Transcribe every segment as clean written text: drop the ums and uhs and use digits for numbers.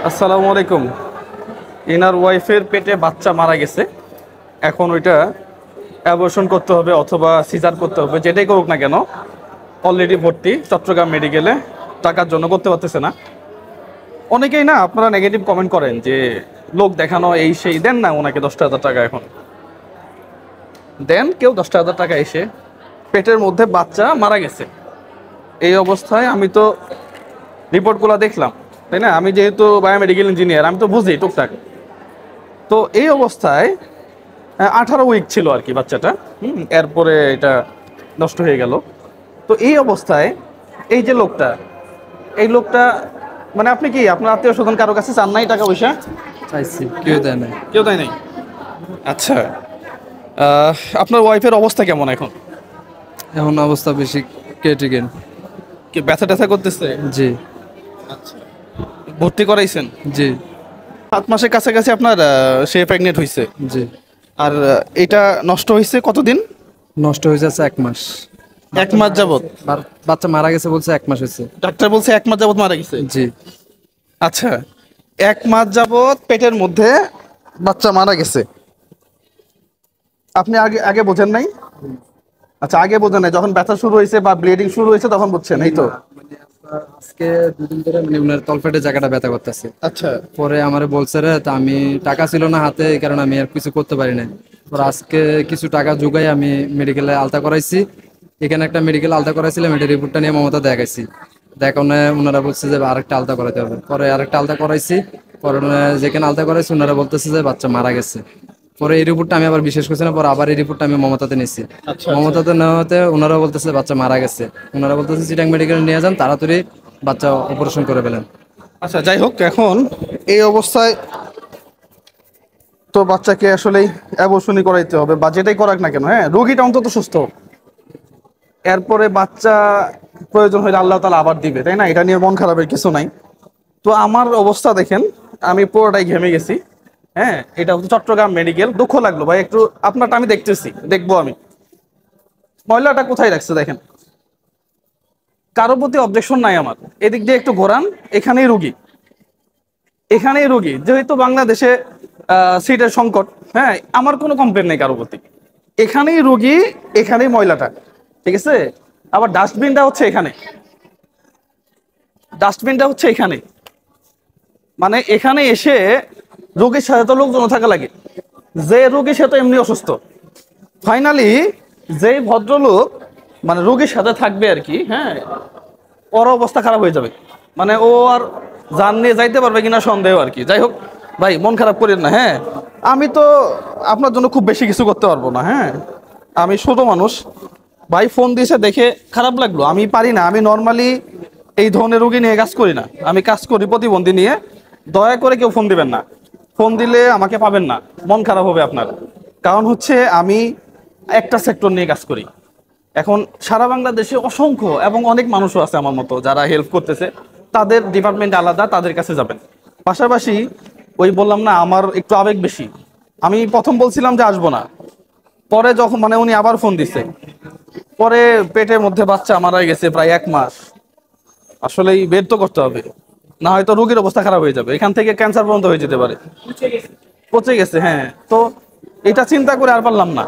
আসসালামু আলাইকুম। ইনার ওয়াইফের পেটে বাচ্চা মারা গেছে। এখন ওইটা অ্যাবর্শন করতে হবে অথবা সিজার করতে হবে, যেটাই করুক না কেন। অলরেডি ভর্তি চট্টগ্রাম মেডিকেলে, টাকার জন্য করতে পারতেছে না। অনেকেই না আপনারা নেগেটিভ কমেন্ট করেন যে লোক দেখানো এই সেই, দেন না ওনাকে 10,000 টাকা। এখন দেন কেউ 10,000 টাকা। এসে পেটের মধ্যে বাচ্চা মারা গেছে এই অবস্থায়। আমি তো রিপোর্টগুলো দেখলাম, তাই না? আমি যেহেতু বায়োমেডিকেল ইঞ্জিনিয়ার, আমি তো বুঝি টুকটাক। তো এই অবস্থায় 18 উইক ছিল আর কি বাচ্চাটা। এরপরে এটা নষ্ট হয়ে গেল। তো এই অবস্থায় এই যে লোকটা, এই লোকটা মানে আপনি কি আপনার আত্মীয় স্বজন কারো কাছে চান নাই টাকা পয়সা? চাইছি, কেউ দেয় না। কেউ দেয় নাই। আচ্ছা, আপনার ওয়াইফের অবস্থা কেমন এখন? এখন অবস্থা বেশি ক্রিটিক্যাল। কি ব্যথা ট্যাথা করতেছে? জি। আচ্ছা, ভর্তি করাইছেন? জি। 7 মাসের কাছাকাছি আপনার সে প্রেগনেন্ট হয়েছে। জি। আর এটা নষ্ট হয়েছে কতদিন? নষ্ট হয়ে যাচ্ছে 1 মাস। 1 মাস যাবত? বাচ্চা মারা গেছে বলছে 1 মাস হয়েছে। ডাক্তার বলছে 1 মাস যাবত মারা গেছে? জি। আচ্ছা, 1 মাস যাবত পেটের মধ্যে বাচ্চা মারা গেছে। আপনি আগে আগে বোঝেন নাই? আচ্ছা, আগে বোঝেন নাই, যখন ব্যথা শুরু হয়েছে বা ব্লিডিং শুরু হয়েছে তখন বুঝছেন, এই তো? আজকে 2 দিন ধরে উনার তলপেটে জায়গাটা ব্যথা করতেছে। আচ্ছা। পরে আমারে বলছে রে, তা আমি টাকা ছিল না হাতে, এই কারণে আমি আর কিছু করতে পারি নাই। পরে আজকে কিছু টাকা জোগাই আমি মেডিকেলে আলতা করাইছি। এখানে একটা মেডিকেল আলতা করাইছিলাম, এটা রিপোর্টটা নিয়ে মমতা দেখাইছি। দেখানো ওনারা বলছে যে আরেকটা আলতা করাতে হবে। পরে আরেকটা আলতা করাইছি। পরে যেখানে আলতা করাইছি ওনারা বলতেছে যে বাচ্চা মারা গেছে। পরে এই রিপোর্টটা আমি আবার বিশেষ করছি না, পরে আবার এই রিপোর্টটা আমি মমতাতে নিছি। আচ্ছা। মমতাতে নেওয়াতে ওনারা বলতেছে বাচ্চা মারা গেছে। ওনারা বলতেছে চিটাং মেডিকেলে নিয়ে যান, তাড়াতাড়ি বাচ্চা অপারেশন করে ফেলেন। আচ্ছা, যাই হোক, এখন এই অবস্থায় তো বাচ্চাকে আসলেই অ্যাবর্শনই করাইতে হবে, বা যেটাই করাক না কেন। হ্যাঁ, রোগীটা অন্তত সুস্থ হোক। এরপরে বাচ্চা প্রয়োজন হলে আল্লাহ তাআলা আবার দিবে, তাই না? এটা নিয়ে মন খারাপের কিছু নাই। তো আমার অবস্থা দেখেন, আমি পুরোটাই ঘেমে গেছি। হ্যাঁ, এটা হচ্ছে চট্টগ্রাম মেডিকেল। দুঃখ লাগলো ভাই একটু, আপনারটা আমি দেখতেছি, দেখবো আমি। ময়লাটা কোথায় রাখছে দেখেন। কারো প্রতি অবজেকশন নাই আমার। এদিক দিয়ে একটু ঘোরান, এখানেই রুগী, এখানেই রুগী। যেহেতু বাংলাদেশে সিটের সংকট, হ্যাঁ, আমার কোনো কমপ্লেন নেই কারো প্রতি। এখানেই রুগী, এখানেই ময়লাটা, ঠিক আছে? আবার ডাস্টবিনটা হচ্ছে এখানে, ডাস্টবিনটা হচ্ছে এখানে। মানে এখানে এসে রোগীর সাথে তো লোকজন থাকা লাগে। যে রোগী সে তো এমনি অসুস্থ। ফাইনালি যেই ভদ্রলোক মানে রোগীর সাথে থাকবে আর কি, হ্যাঁ, ওর অবস্থা খারাপ হয়ে যাবে। মানে ও আর জান নিয়ে যাইতে পারবে কিনা সন্দেহ আর কি। যাই হোক ভাই, মন খারাপ করেন না। হ্যাঁ, আমি তো আপনার জন্য খুব বেশি কিছু করতে পারবো না। হ্যাঁ, আমি ছোট মানুষ। ভাই ফোন দিয়েছে দেখে খারাপ লাগলো। আমি পারি না, আমি নর্মালি এই ধরনের রোগী নিয়ে কাজ করি না। আমি কাজ করি প্রতিবন্ধী নিয়ে। দয়া করে কেউ ফোন দিবেন না। ফোন দিলে আমাকে পাবেন না, মন খারাপ হবে আপনার। কারণ হচ্ছে আমি একটা সেক্টর নিয়ে কাজ করি। এখন সারা বাংলাদেশে অসংখ্য এবং অনেক মানুষও আছে আমার মতো যারা হেল্প করতেছে। তাদের ডিপার্টমেন্ট আলাদা, তাদের কাছে যাবেন। পাশাপাশি ওই বললাম না, আমার একটু আবেগ বেশি। আমি প্রথম বলছিলাম যে আসবো না, পরে যখন মানে উনি আবার ফোন দিছে, পরে পেটের মধ্যে বাচ্চা মারা গেছে প্রায় 1 মাস। আসলেই বের তো করতে হবে, না হয়তো রোগীর অবস্থা খারাপ হয়ে যাবে। এখান থেকে ক্যান্সার পর্যন্ত হয়ে যেতে পারে। পচে গেছে, হ্যাঁ। তো এটা চিন্তা করে আর পারলাম না।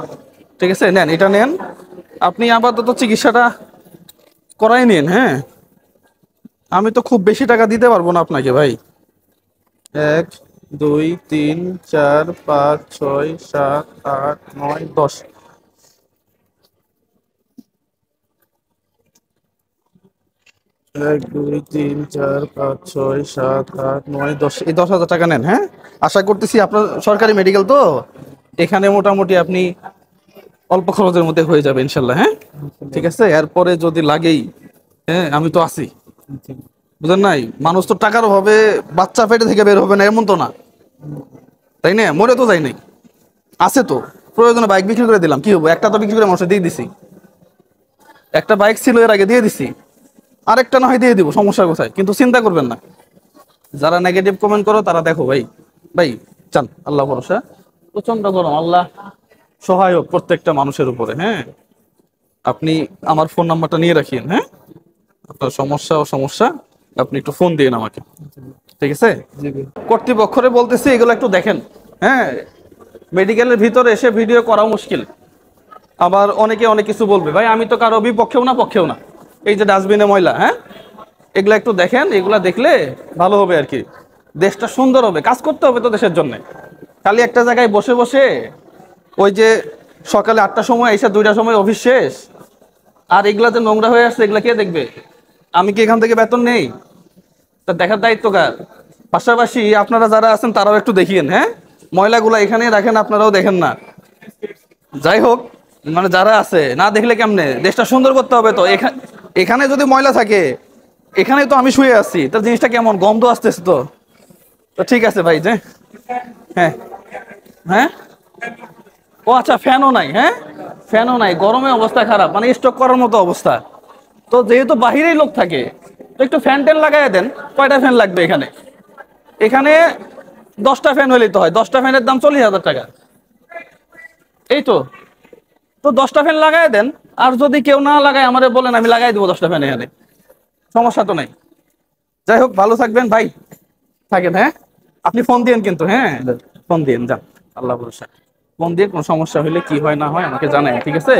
ঠিক আছে, নেন, এটা নেন। আপনি আপাতত চিকিৎসাটা করাই নিন। হ্যাঁ, আমি তো খুব বেশি টাকা দিতে পারবো না আপনাকে ভাই। 1 2 3 4 5 6 7 8 9 10। 1 2 3 4 5 6 7 8 9 10, এই 10,000 টাকা নেন। হ্যাঁ, আশা করতেছি আপনার সরকারি মেডিকেল তো, এখানে মোটামুটি আপনি অল্প খরচের মধ্যে হয়ে যাবে ইনশাল্লাহ। হ্যাঁ, ঠিক আছে। এরপরে যদি লাগেই, হ্যাঁ, আমি তো আছি। বুঝেন নাই, মানুষ তো টাকার অভাবে বাচ্চা পেটে থেকে বের হবে না এমন তো না, তাই না? মরে তো যাই নাই, আছে তো। প্রয়োজনে বাইক বিক্রি করে দিলাম, কি হবো? একটা তো বিক্রি করে মানুষের দিয়ে দিছি। একটা বাইক ছিল এর আগে, দিয়ে দিছি। আরেকটা না হয় দিয়ে দিব, সমস্যা কোথায়? কিন্তু চিন্তা করবেন না, যারা নেগেটিভ কমেন্ট করো তারা দেখো ভাই, ভাই চান আল্লাহ ভরসা। প্রচন্ড গরম, আল্লাহ সহায়ক প্রত্যেকটা মানুষের উপরে। হ্যাঁ, আপনি আমার ফোন নাম্বারটা নিয়ে রাখিয়েন। হ্যাঁ, আপনার সমস্যা ও সমস্যা আপনি একটু ফোন দিন আমাকে, ঠিক আছে? জি ভাই। কর্তৃপক্ষরে বলতেছি এগুলো একটু দেখেন। হ্যাঁ, মেডিকেলের ভিতরে এসে ভিডিও করা মুশকিল। আবার অনেকে অনেক কিছু বলবে, ভাই আমি তো কারো বিপক্ষেও না পক্ষেও না। এই যে ডাস্টবিনে ময়লা, হ্যাঁ, এগুলা একটু দেখেন, এগুলা দেখলে ভালো হবে আর কি। দেশটা সুন্দর হবে, কাজ করতে হবে তো দেশের জন্য। খালি একটা জায়গায় বসে বসে ওই যে সকালে 8টার সময় এসে 2টার সময় অফিস শেষ, আর এগুলা যে নোংরা হয়ে আসছে এগুলা কে দেখবে? আমি কি এখান থেকে বেতন নেই? তা দেখার দায়িত্ব কার? পাশাপাশি আপনারা যারা আছেন তারাও একটু দেখিয়েন, হ্যাঁ, ময়লাগুলা এখানেই রাখেন, আপনারাও দেখেন না। যাই হোক, মানে যারা আছে না দেখলে কেমনে? দেশটা সুন্দর করতে হবে তো। এখানে যদি ময়লা থাকে, এখানে তো আমি শুয়ে আছি, তার জিনিসটা কেমন গন্ধ আসতেছে তো। তো ঠিক আছে ভাই, যে হ্যাঁ হ্যাঁ, ও আচ্ছা, ফ্যানও নাই, হ্যাঁ, ফ্যানও নাই, গরমে অবস্থা খারাপ, মানে স্টক করার মতো অবস্থা। তো যেহেতু বাহিরেই লোক থাকে, তো একটু ফ্যান ট্যান লাগাই দেন। কয়টা ফ্যান লাগবে এখানে? এখানে 10টা ফ্যান হলেই তো হয়, 10টা ফ্যানের দাম 40,000 টাকা। এই তো, তো 10টা ফ্যান লাগাই দেন। আর যদি কেউ না লাগায় আমাদের বলেন, আমি লাগাই দেবো 10টা ফ্যান এখানে, সমস্যা তো নাই। যাই হোক, ভালো থাকবেন ভাই, থাকেন, হ্যাঁ। আপনি ফোন দিয়েন কিন্তু, হ্যাঁ, ফোন দিয়েন, যান, আল্লাহ ভরসা। ফোন দিয়ে কোনো সমস্যা হলে কি হয় না হয় আমাকে জানাই, ঠিক আছে?